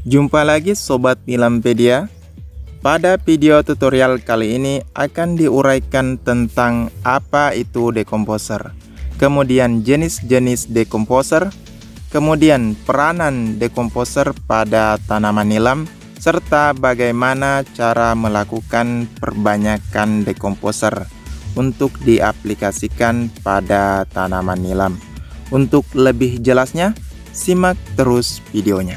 Jumpa lagi Sobat Nilampedia. Pada video tutorial kali ini akan diuraikan tentang apa itu dekomposer, kemudian jenis-jenis dekomposer, kemudian peranan dekomposer pada tanaman nilam, serta bagaimana cara melakukan perbanyakan dekomposer untuk diaplikasikan pada tanaman nilam. Untuk lebih jelasnya, simak terus videonya.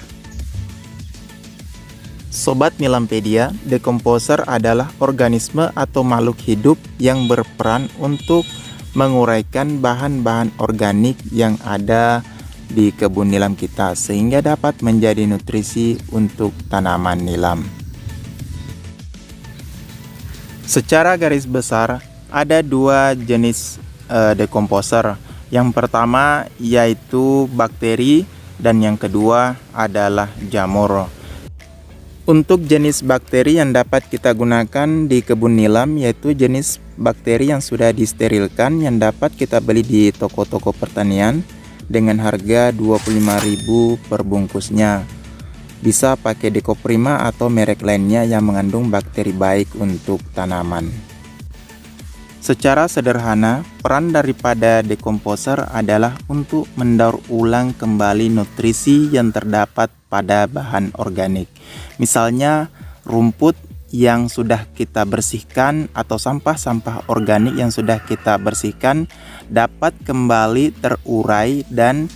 Sobat Nilampedia, dekomposer adalah organisme atau makhluk hidup yang berperan untuk menguraikan bahan-bahan organik yang ada di kebun nilam kita sehingga dapat menjadi nutrisi untuk tanaman nilam. Secara garis besar, ada dua jenis dekomposer. Yang pertama yaitu bakteri dan yang kedua adalah jamur. Untuk jenis bakteri yang dapat kita gunakan di kebun nilam yaitu jenis bakteri yang sudah disterilkan yang dapat kita beli di toko-toko pertanian dengan harga 25.000 per bungkusnya. Bisa pakai Dekoprima atau merek lainnya yang mengandung bakteri baik untuk tanaman. Secara sederhana, peran daripada dekomposer adalah untuk mendaur ulang kembali nutrisi yang terdapat pada bahan organik. Misalnya rumput yang sudah kita bersihkan atau sampah-sampah organik yang sudah kita bersihkan dapat kembali terurai dan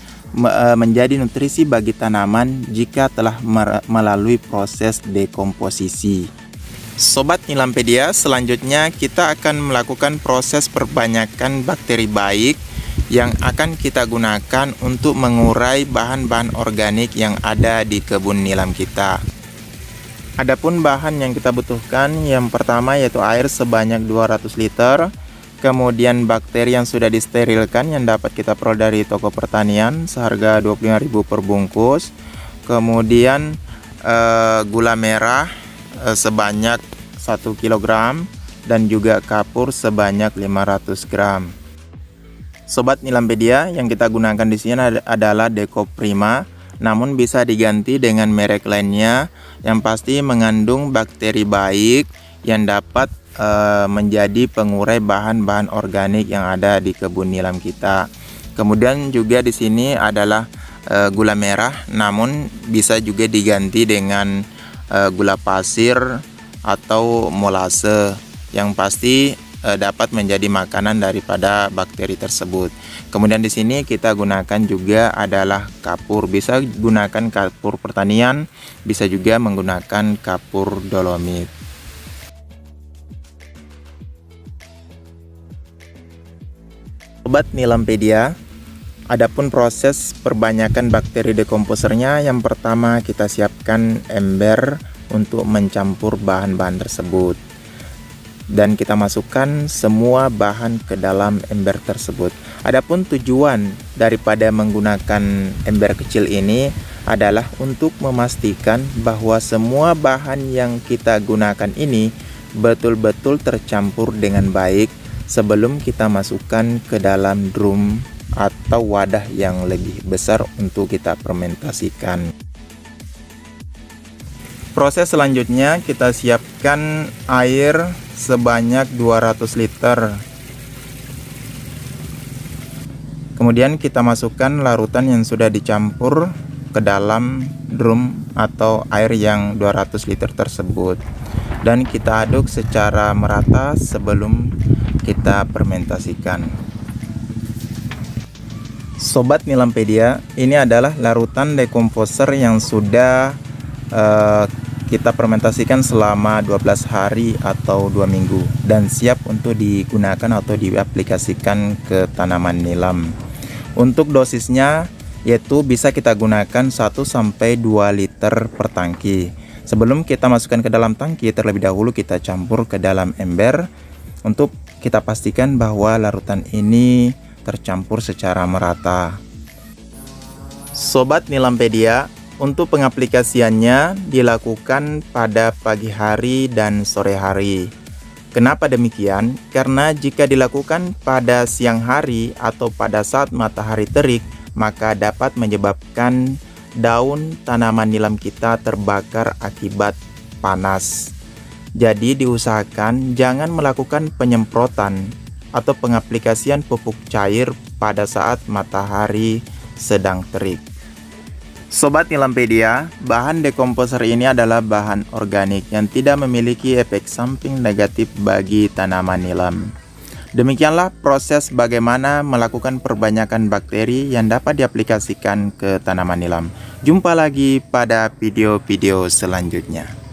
menjadi nutrisi bagi tanaman jika telah melalui proses dekomposisi. Sobat Nilampedia, selanjutnya kita akan melakukan proses perbanyakan bakteri baik yang akan kita gunakan untuk mengurai bahan-bahan organik yang ada di kebun nilam kita. Adapun bahan yang kita butuhkan, yang pertama yaitu air sebanyak 200 liter, kemudian bakteri yang sudah disterilkan yang dapat kita peroleh dari toko pertanian seharga 25.000 per bungkus, kemudian gula merah sebanyak 1 kg dan juga kapur sebanyak 500 gram. Sobat Nilampedia, yang kita gunakan di sini adalah Dekoprima, namun bisa diganti dengan merek lainnya yang pasti mengandung bakteri baik yang dapat menjadi pengurai bahan-bahan organik yang ada di kebun nilam kita. Kemudian juga di sini adalah gula merah, namun bisa juga diganti dengan gula pasir atau molase yang pasti dapat menjadi makanan daripada bakteri tersebut. Kemudian di sini kita gunakan juga adalah kapur. Bisa gunakan kapur pertanian, bisa juga menggunakan kapur dolomit. Sobat Nilampedia, adapun proses perbanyakan bakteri dekomposernya, yang pertama kita siapkan ember untuk mencampur bahan-bahan tersebut. Dan kita masukkan semua bahan ke dalam ember tersebut. Adapun tujuan daripada menggunakan ember kecil ini adalah untuk memastikan bahwa semua bahan yang kita gunakan ini betul-betul tercampur dengan baik sebelum kita masukkan ke dalam drum atau wadah yang lebih besar untuk kita fermentasikan. Proses selanjutnya kita siapkan air sebanyak 200 liter. Kemudian kita masukkan larutan yang sudah dicampur ke dalam drum atau air yang 200 liter tersebut. Dan kita aduk secara merata sebelum kita fermentasikan. Sobat Nilampedia, ini adalah larutan dekomposer yang sudah kita fermentasikan selama 12 hari atau 2 minggu dan siap untuk digunakan atau diaplikasikan ke tanaman nilam. Untuk dosisnya yaitu bisa kita gunakan 1-2 liter per tangki. Sebelum kita masukkan ke dalam tangki, terlebih dahulu kita campur ke dalam ember untuk kita pastikan bahwa larutan ini tercampur secara merata. Sobat Nilampedia, untuk pengaplikasiannya dilakukan pada pagi hari dan sore hari. Kenapa demikian? Karena jika dilakukan pada siang hari atau pada saat matahari terik, maka dapat menyebabkan daun tanaman nilam kita terbakar akibat panas. Jadi diusahakan jangan melakukan penyemprotan atau pengaplikasian pupuk cair pada saat matahari sedang terik. Sobat Nilampedia, bahan dekomposer ini adalah bahan organik yang tidak memiliki efek samping negatif bagi tanaman nilam. Demikianlah proses bagaimana melakukan perbanyakan bakteri yang dapat diaplikasikan ke tanaman nilam. Jumpa lagi pada video-video selanjutnya.